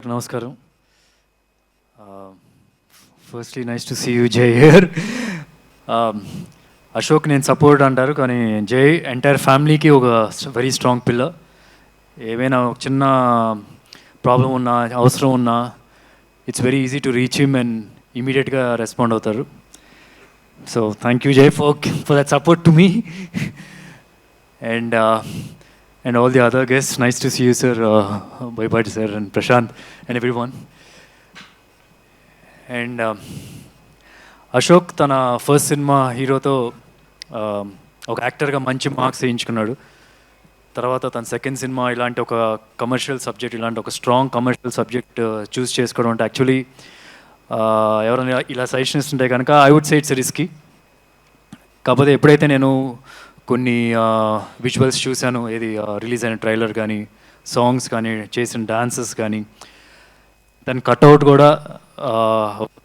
అందరికి నమస్కారం. Firstly nice to see you Jai here. Ashok నేను సపోర్ట్ అంటారు, కానీ జై ఎంటైర్ ఫ్యామిలీకి ఒక వెరీ స్ట్రాంగ్ పిల్లర్. ఏమైనా ఒక చిన్న ప్రాబ్లం ఉన్నా, అవసరం ఉన్నా, it's very easy to reach him and ఇమీడియట్గా రెస్పాండ్ అవుతారు. సో థ్యాంక్ యూ జై for that support to me and all the other guests. Nice to see you, sir, Boypati sir and Prashant and everyone. And Ashok తన first cinema హీరోతో ఒక యాక్టర్గా మంచి marks వేయించుకున్నాడు. తర్వాత తన సెకండ్ సినిమా ఇలాంటి ఒక కమర్షియల్ సబ్జెక్ట్, ఇలాంటి ఒక స్ట్రాంగ్ కమర్షియల్ సబ్జెక్ట్ చూస్ చేసుకోవడం అంటే యాక్చువల్లీ ఎవరైనా ఇలా సజెషన్ ఇస్తుంటే కనుక I would say it's risky. కాకపోతే ఎప్పుడైతే నేను కొన్ని విజువల్స్ చూశాను, ఏది రిలీజ్ అయిన ట్రైలర్ కానీ, సాంగ్స్ కానీ, చేసిన డాన్సెస్ కానీ, దాని కట్అవుట్ కూడా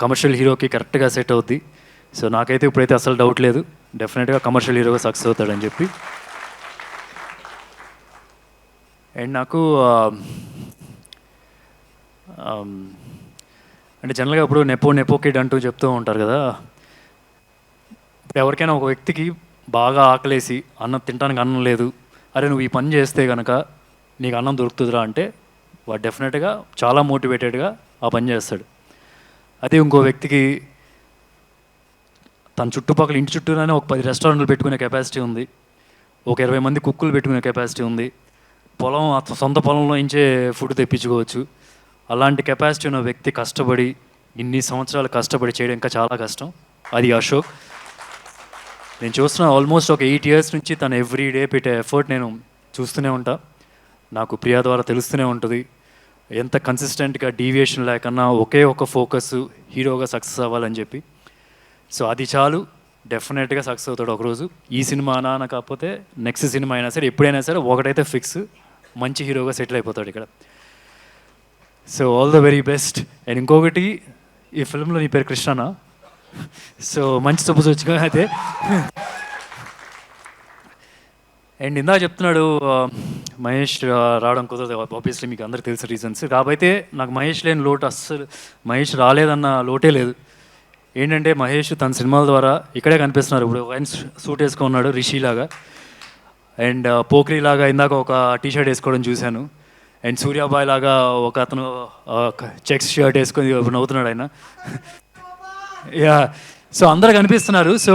కమర్షియల్ హీరోకి కరెక్ట్గా సెట్ అవుద్ది. సో నాకైతే ఇప్పుడైతే అసలు డౌట్ లేదు, డెఫినెట్గా కమర్షియల్ హీరోగా సక్సెస్ అవుతాడని చెప్పి. అండ్ నాకు అంటే జనరల్గా ఇప్పుడు నెపో కిడ్ అంటూ చెప్తూ ఉంటారు కదా. ఇప్పుడు ఎవరికైనా ఒక వ్యక్తికి బాగా ఆకలేసి అన్నం తినడానికి అన్నం లేదు, అరే నువ్వు ఈ పని చేస్తే కనుక నీకు అన్నం దొరుకుతుందిరా అంటే వాడు డెఫినెట్గా చాలా మోటివేటెడ్గా ఆ పని చేస్తాడు. అదే ఇంకో వ్యక్తికి తన చుట్టుపక్కల ఇంటి చుట్టూనే ఒక 10 రెస్టారెంట్లు పెట్టుకునే కెపాసిటీ ఉంది, ఒక 20 మంది కుక్కులు పెట్టుకునే కెపాసిటీ ఉంది, పొలం సొంత పొలంలో నుంచే ఫుడ్ తెప్పించుకోవచ్చు. అలాంటి కెపాసిటీ ఉన్న వ్యక్తి కష్టపడి ఇన్ని సంవత్సరాలు కష్టపడి చేయడం ఇంకా చాలా కష్టం. అది అశోక్. నేను చూస్తున్న ఆల్మోస్ట్ ఒక 8 years నుంచి తను ఎవ్రీడే పెట్టే ఎఫర్ట్ నేను చూస్తూనే ఉంటా. నాకు ప్రియా ద్వారా తెలుస్తూనే ఉంటుంది ఎంత కన్సిస్టెంట్గా డీవియేషన్ లేకన్నా ఒకే ఒక ఫోకస్ హీరోగా సక్సెస్ అవ్వాలని చెప్పి. సో అది చాలు, డెఫినెట్గా సక్సెస్ అవుతాడు ఒకరోజు. ఈ సినిమా అనా కాకపోతే నెక్స్ట్ సినిమా అయినా సరే, ఎప్పుడైనా సరే ఒకటైతే ఫిక్స్, మంచి హీరోగా సెటిల్ అయిపోతాడు ఇక్కడ. So all the very best. And ఇంకొకటి, ఈ ఫిల్మ్లో నీ పేరు కృష్ణనా? సో మంచి చూపుగా అయితే. అండ్ ఇందా చెప్తున్నాడు మహేష్ రావడం కుదరదు, ఆబ్వియస్లీ మీకు అందరికీ తెలిసిన రీజన్స్. కాబట్టి నాకు మహేష్ లేని లోటు అస్సలు, మహేష్ రాలేదన్న లోటే లేదు. ఏంటంటే మహేష్ తన సినిమాల ద్వారా ఇక్కడే కనిపిస్తున్నారు. ఇప్పుడు ఆయన సూట్ వేసుకున్నాడు రిషిలాగా, అండ్ పోఖ్రీలాగా ఇందాక ఒక టీషర్ట్ వేసుకోవడం చూశాను, అండ్ సూర్యాబాయ్ లాగా ఒక అతను చెక్స్ షర్ట్ వేసుకొని నవ్వుతున్నాడు ఆయన. యా, సో అందరూ కనిపిస్తున్నారు. సో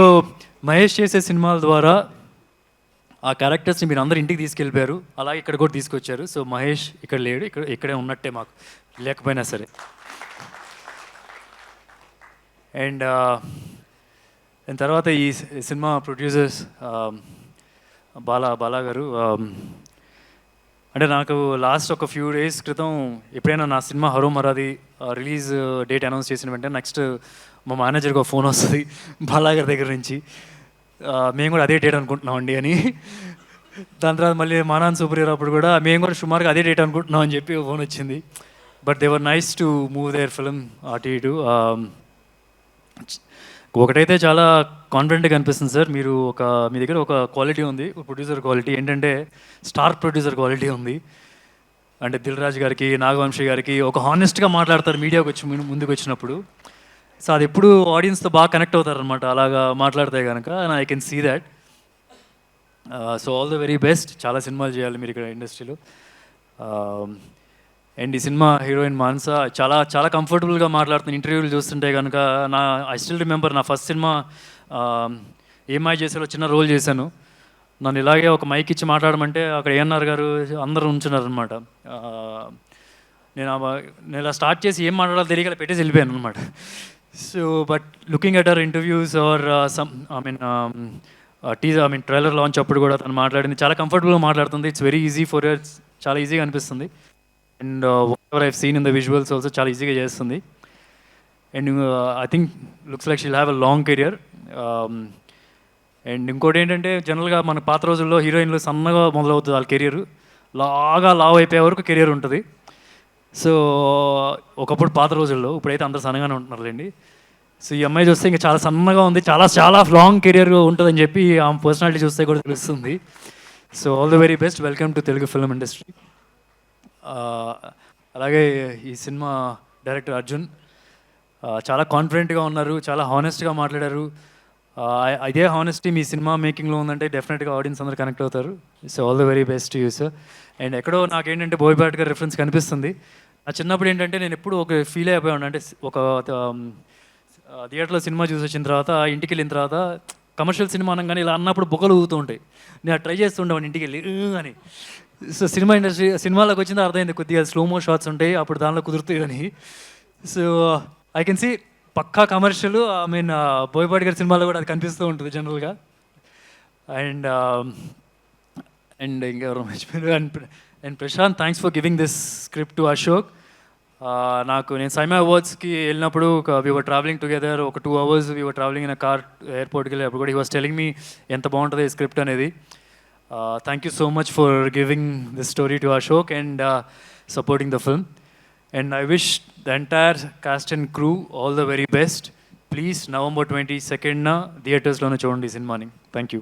మహేష్ చేసే సినిమాల ద్వారా ఆ క్యారెక్టర్స్ని మీరు అందరు ఇంటికి తీసుకెళ్ళిపోయారు, అలాగే ఇక్కడ కూడా తీసుకొచ్చారు. సో మహేష్ ఇక్కడ లేడు, ఇక్కడే ఉన్నట్టే మాకు లేకపోయినా సరే. అండ్ దాని తర్వాత ఈ సినిమా ప్రొడ్యూసర్స్ బాలా గారు, అంటే నాకు లాస్ట్ ఒక ఫ్యూ డేస్ క్రితం ఎప్పుడైనా నా సినిమా హరో మరాది రిలీజ్ డేట్ అనౌన్స్ చేసిన వెంటనే నెక్స్ట్ మా మేనేజర్కి ఒక ఫోన్ వస్తుంది బాలా గారి దగ్గర నుంచి, మేము కూడా అదే డేట్ అనుకుంటున్నామండి అని. దాని తర్వాత మళ్ళీ మానాన్ సూపర్ హీరో అప్పుడు కూడా మేము కూడా సుమారుగా అదే డేట్ అనుకుంటున్నాం అని చెప్పి ఫోన్ వచ్చింది. But they were nice to move their film అటు ఇటు. ఒకటైతే చాలా కాన్ఫిడెంట్గా అనిపిస్తుంది సార్, మీ దగ్గర ఒక క్వాలిటీ ఉంది, ప్రొడ్యూసర్ క్వాలిటీ. ఏంటంటే స్టార్ ప్రొడ్యూసర్ క్వాలిటీ ఉంది. అంటే దిల్ రాజు గారికి, నాగవంశీ గారికి ఒక హానెస్ట్గా మాట్లాడతారు మీడియాకి వచ్చి ముందుకు వచ్చినప్పుడు. సో అది ఎప్పుడు ఆడియన్స్తో బాగా కనెక్ట్ అవుతారనమాట అలాగా మాట్లాడితే కనుక. I can see that. So all the very best. చాలా సినిమాలు చేయాలి మీరు ఇక్కడ ఇండస్ట్రీలో. అండ్ ఈ సినిమా హీరోయిన్ మానస చాలా చాలా కంఫర్టబుల్గా మాట్లాడుతున్న ఇంటర్వ్యూలు చూస్తుంటే కనుక. ఐ స్టిల్ రిమెంబర్ నా ఫస్ట్ సినిమా ఏమై చేసేలో చిన్న రోల్ చేశాను. నన్ను ఇలాగే ఒక మైక్ ఇచ్చి మాట్లాడమంటే అక్కడ ఏఎన్ఆర్ గారు అందరూ ఉంచున్నారనమాట. నేను ఇలా స్టార్ట్ చేసి ఏం మాట్లాడాలో తెలియక పెట్టేసి వెళ్ళిపోయాను అనమాట. So but looking at our interviews or trailer launch అప్పుడు కూడా తను మాట్లాడింది చాలా కంఫర్టబుల్గా మాట్లాడుతుంది. It's very easy for her, చాలా ఈజీగా అనిపిస్తుంది. And whatever I've seen in the visuals also చాలా ఈజీగా చేస్తుంది. And I think looks like she'll have a long career. And ఇంకోటి ఏంటంటే జనరల్గా మన పాత రోజుల్లో హీరోయిన్లు సన్నగా మొదలవుతుంది వాళ్ళ కెరియర్, లావ్ అయిపోయే వరకు కెరియర్ ఉంటుంది. సో ఒకప్పుడు పాత రోజుల్లో, ఇప్పుడైతే అందరూ సన్నగానే ఉంటున్నారులేండి. సో ఈ అమ్మాయి చూస్తే ఇంకా చాలా సన్నగా ఉంది, చాలా లాంగ్ కెరియర్ ఉంటుందని చెప్పి ఆమె పర్సనాలిటీ చూస్తే కూడా తెలుస్తుంది. So all the very best. Welcome to Telugu film industry. అలాగే ఈ సినిమా డైరెక్టర్ అర్జున్ చాలా కాన్ఫిడెంట్గా ఉన్నారు, చాలా హానెస్ట్గా మాట్లాడారు. ఇదే హానెస్టీ మీ సినిమా మేకింగ్లో ఉందంటే డెఫినెట్గా ఆడియన్స్ అందరూ కనెక్ట్ అవుతారు. So all the very best you sir. And ఎక్కడో నాకేంటంటే బోయపాటి గారి రిఫరెన్స్ కనిపిస్తుంది. నా చిన్నప్పుడు ఏంటంటే నేను ఎప్పుడు ఒక ఫీల్ అయిపోయాను, అంటే ఒక థియేటర్లో సినిమా చూసి వచ్చిన తర్వాత ఇంటికి వెళ్ళిన తర్వాత కమర్షియల్ సినిమా అనగానే ఇలా అన్నప్పుడు బొక్కలు ఊగుతూ ఉంటాయి. నేను ట్రై చేస్తూ ఉండేవాడిని ఇంటికి వెళ్ళి అని. సో సినిమా ఇండస్ట్రీ సినిమాలోకి వచ్చిందో అర్థమైంది, కొద్దిగా స్లోమో షాట్స్ ఉంటాయి అప్పుడు దానిలో కుదురుతాయి అని. సో ఐ కెన్ సీ పక్కా కమర్షియల్, ఐ మీన్ బోయపాటి గారి సినిమాలో కూడా అది కనిపిస్తూ ఉంటుంది జనరల్గా. అండ్ అండ్ ఇంకెవరు మర్చిపోయారు. And Prashanth, thanks for giving this script to Ashok. నేను సైమా అవార్డ్స్కి వెళ్ళినప్పుడు వీ వర్ ట్రావెలింగ్ టుగెదర్, ఒక 2 hours we were travelling in a car ఎయిర్పోర్ట్కి వెళ్ళి అప్పుడు కూడా హీ వాస్ టెలింగ్ మీ ఎంత బాగుంటుంది ఈ స్క్రిప్ట్ అనేది. Thank you so much for giving this story to Ashok and supporting the film. And I wish the entire cast and crew all the very best. Please, November 22nd na theaters lona chudandi cinema ni. Thank you.